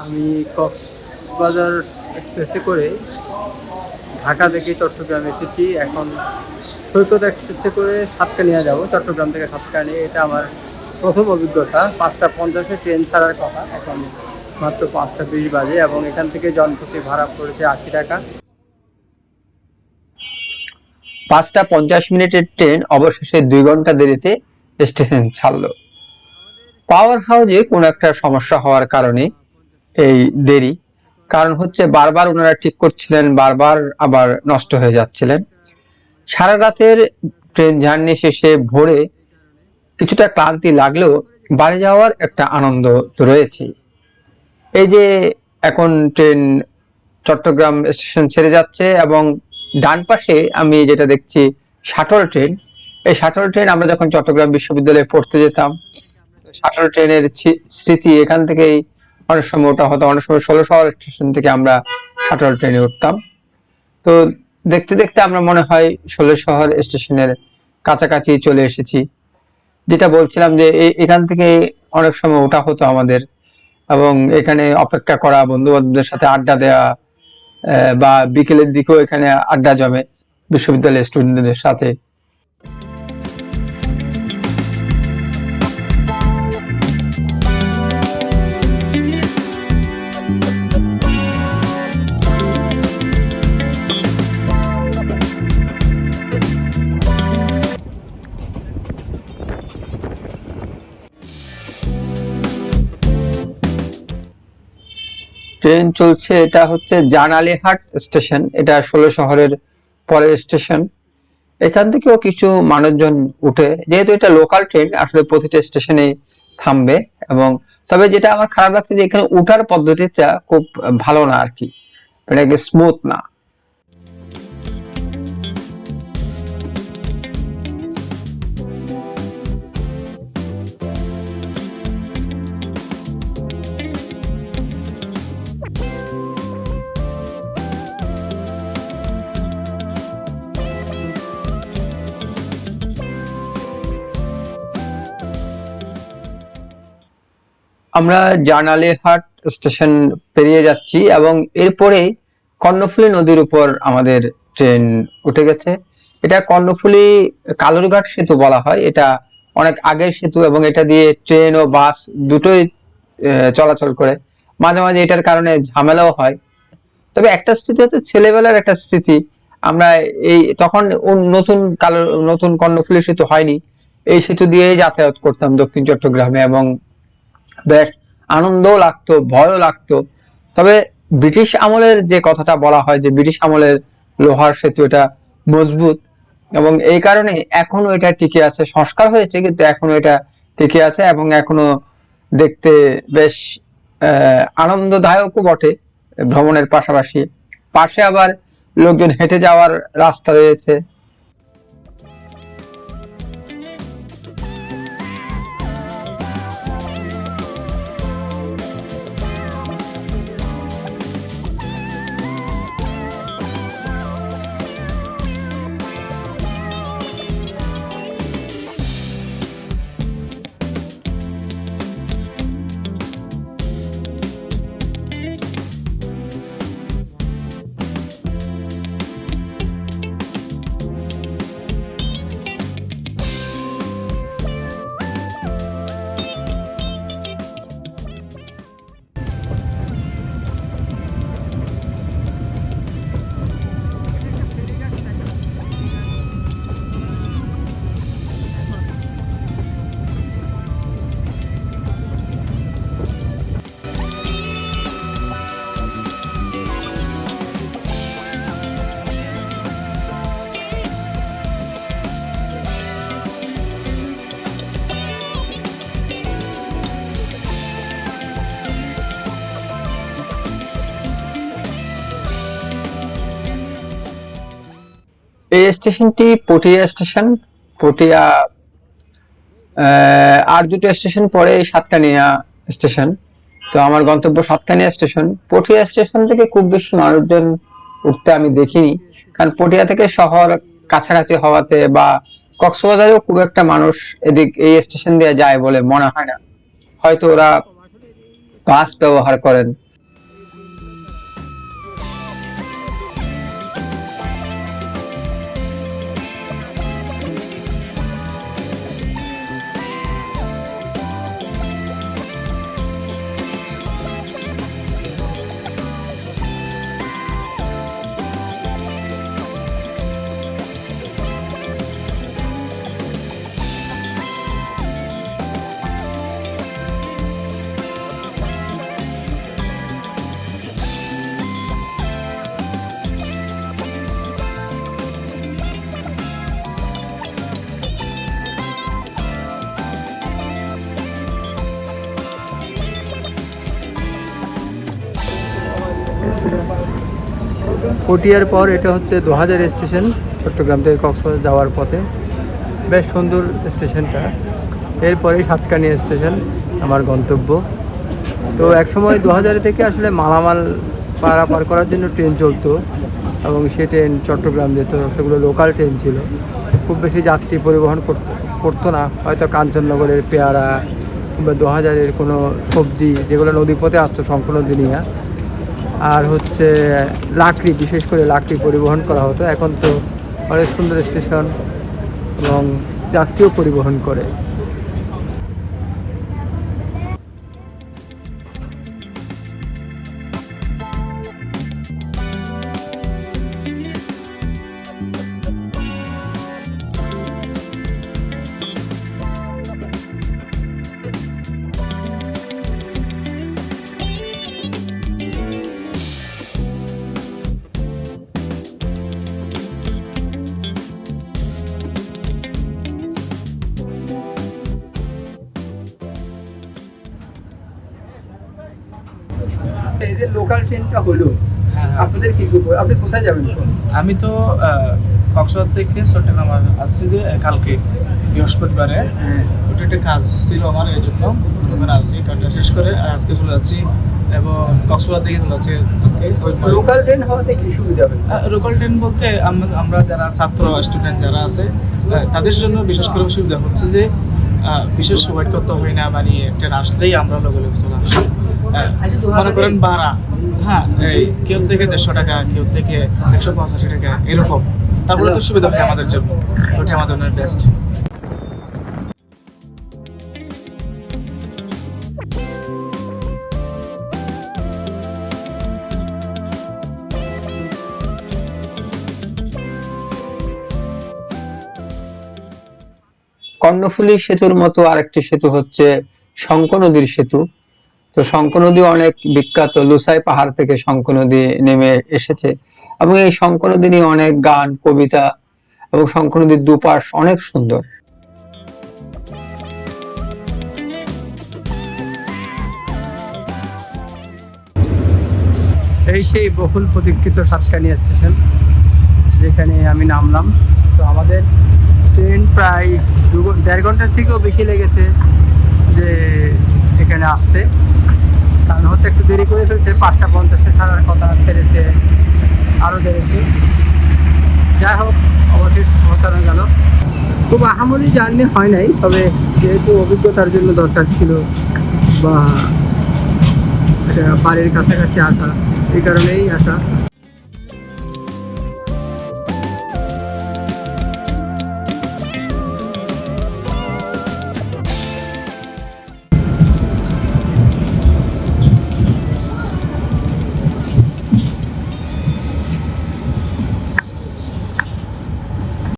আমি কক্সবাজার এক্সপ্রেসে করে ঢাকা থেকে চট্টগ্রাম এসেছি। এখন সৈকত এক্সপ্রেসে করে সাতকানিয়া যাব, চট্টগ্রাম থেকে সাতকানিয়া। এটা আমার প্রথম অভিজ্ঞতা। 5:50-এ ট্রেন ছাড়ার কথা, এখন মাত্র 5:20 বাজে এবং এখান থেকে জনপ্রতি ভাড়া পড়েছে 80 টাকা। 5:50 ট্রেন অবশেষে 2 ঘন্টা দেরিতে স্টেশন ছাড়লো। পাওয়ার হাউজে কোনো একটা সমস্যা হওয়ার কারণে এই দেরি। কারণ হচ্ছে বারবার ওনারা ঠিক করছিলেন, বারবার আবার নষ্ট হয়ে যাচ্ছিলেন। সারা রাতের ট্রেন জার্নি শেষে ভোরে কিছুটা ক্লান্তি লাগলেও বাড়ি যাওয়ার একটা আনন্দ তো রয়েছে। এই যে এখন ট্রেন চট্টগ্রাম স্টেশন ছেড়ে যাচ্ছে এবং ডান পাশে আমি যেটা দেখছি শাটল ট্রেন। এই শাটল ট্রেন আমরা যখন চট্টগ্রাম বিশ্ববিদ্যালয়ে পড়তে যেতাম, শাটল ট্রেনের স্মৃতি এখান থেকেই। অনেক সময় ওটা হতো, অনেক সময় 16 শহর স্টেশন থেকে আমরা শাটল ট্রেনে উঠতাম। তো দেখতে দেখতে আমরা মনে হয় 16 শহর স্টেশনের কাছাকাছি চলে এসেছি। যেটা বলছিলাম যে এখান থেকে অনেক সময় ওঠা হতো আমাদের, এবং এখানে অপেক্ষা করা, বন্ধু বান্ধবদের সাথে আড্ডা দেওয়া, বা বিকেলের দিকেও এখানে আড্ডা জমে বিশ্ববিদ্যালয়ের স্টুডেন্টদের সাথে। ট্রেন চলছে, এটা হচ্ছে জানালিহাট স্টেশন, এটা 16 শহরের পরের স্টেশন। এখান থেকেও কিছু মানুষজন উঠে, যেহেতু এটা লোকাল ট্রেন আসলে প্রতিটা স্টেশনে থামবে। এবং তবে যেটা আমার খারাপ লাগছে যে এখানে উঠার পদ্ধতিটা খুব ভালো না আর কি, মানে স্মুথ না। আমরা জানালিহাট স্টেশন পেরিয়ে যাচ্ছি এবং এরপরে কর্ণফুলী নদীর উপর আমাদের ট্রেন উঠে গেছে। এটা কর্ণফুলী কালুরঘাট সেতু বলা হয়, এটা অনেক আগের সেতু এবং এটা দিয়ে ট্রেন ও বাস দুটোই চলাচল করে। মাঝে মাঝে এটার কারণে ঝামেলাও হয়। তবে একটা স্মৃতি হচ্ছে ছেলেবেলার একটা স্মৃতি। আমরা এই তখন নতুন কর্ণফুলী সেতু হয়নি, এই সেতু দিয়ে যাতায়াত করতাম দক্ষিণ চট্টগ্রামে এবং বেশ আনন্দও লাগতো, ভয়ও লাগতো। তবে ব্রিটিশ আমলের যে কথাটা বলা হয় যে ব্রিটিশ আমলের লোহার সেতু, এটা মজবুত এবং এই কারণে এখনো এটা টিকে আছে। সংস্কার হয়েছে কিন্তু এখনো এটা টিকে আছে এবং এখনো দেখতে বেশ আনন্দদায়কও বটে ভ্রমণের পাশাপাশি। পাশে আবার লোকজন হেঁটে যাওয়ার রাস্তা রয়েছে। এই স্টেশনটি পটিয়া স্টেশন। পটিয়া আর দুটো স্টেশন পরে সাতকানিয়া স্টেশন। তো আমার গন্তব্য সাতকানিয়া স্টেশন। পটিয়া স্টেশন থেকে খুব বেশি মানুষজন উঠতে আমি দেখিনি, কারণ পটিয়া থেকে শহর কাছাকাছি হওয়াতে বা কক্সবাজারেও খুব একটা মানুষ এই স্টেশন দিয়ে যায় বলে মনে হয় না। হয়তো ওরা বাস ব্যবহার করেন। পটিয়ার পর এটা হচ্ছে 2000 স্টেশন, চট্টগ্রাম থেকে কক্সবাজার যাওয়ার পথে। বেশ সুন্দর স্টেশনটা। এরপরেই সাতকানিয়া স্টেশন আমার গন্তব্য। তো একসময় 2000 থেকে আসলে মালামাল পারাপার করার জন্য ট্রেন চলতো এবং সে ট্রেন চট্টগ্রাম যেত, সেগুলো লোকাল ট্রেন ছিল, খুব বেশি যাত্রী পরিবহন করতো না। হয়তো কাঞ্চননগরের পেয়ারা কিংবা 2000-এর কোনো সবজি যেগুলো নদীপথে আসতো শঙ্করনদী নিয়ে, আর হচ্ছে লাকড়ি, বিশেষ করে লাকড়ি পরিবহন করা হতো। এখন তো অনেক সুন্দর স্টেশন এবং যাত্রীও পরিবহন করে। এই যে লোকাল ট্রেনটা হলো, আপনাদের কি আপনি কোথায় যাবেন? আমি তো কক্সবাজার থেকে চট্টগ্রাম আসছি যে কালকে বৃহস্পতিবারে। ওটা একটা কাজ ছিল আমার, এই জন্য ওখানে আসছি। কাজটা শেষ করে আজকে চলে যাচ্ছি এবং কক্সবাজার থেকে চলে যাচ্ছি আজকে। লোকাল ট্রেন হওয়াতে কি সুবিধা হবে? লোকাল ট্রেন বলতে আমরা যারা ছাত্র স্টুডেন্ট যারা আছে তাদের জন্য বিশেষ করে সুবিধা হচ্ছে যে বিশেষ ওয়েট করতে হয় না, মানে ট্রেন আসলেই আমরা লগে লগে চলে আসি। মনে করেন ভাড়া, হ্যাঁ, এই কেউ থেকে 150 টাকা, কেউ থেকে 185 টাকা এরকম। তারপরে তো সুবিধা হয় আমাদের জন্য, ওটা আমাদের জন্য বেস্ট। কর্ণফুলী সেতুর মতো আরেকটি সেতু হচ্ছে শঙ্খ নদীর সেতু। তো শঙ্খ নদী অনেক বিখ্যাত, লুসাই পাহাড় থেকে শঙ্খ নদী নেমে এসেছে এবং এই শঙ্খ নদী নিয়ে অনেক গান, কবিতা এবং শঙ্খ নদীর দুপাশ অনেক সুন্দর। এই সেই বহুল প্রতীক্ষিত সাতকানিয়া স্টেশন, যেখানে আমি নামলাম। তো আমাদের ট্রেন প্রায় 1.5 ঘন্টার থেকেও বেশি লেগেছে যে এখানে আসতে, কারণ হচ্ছে একটু দেরি করে ফেলছে। 5:50-এ ছাড়ার কথা, ছেড়েছে আরও দেরিতে। যাই হোক, অবশেষে পৌঁছানো গেল। খুব আহামরি জার্নি হয় নাই, তবে যেহেতু অভিজ্ঞতার জন্য দরকার ছিল বা বাড়ির কাছাকাছি আসা, এই কারণেই আসা।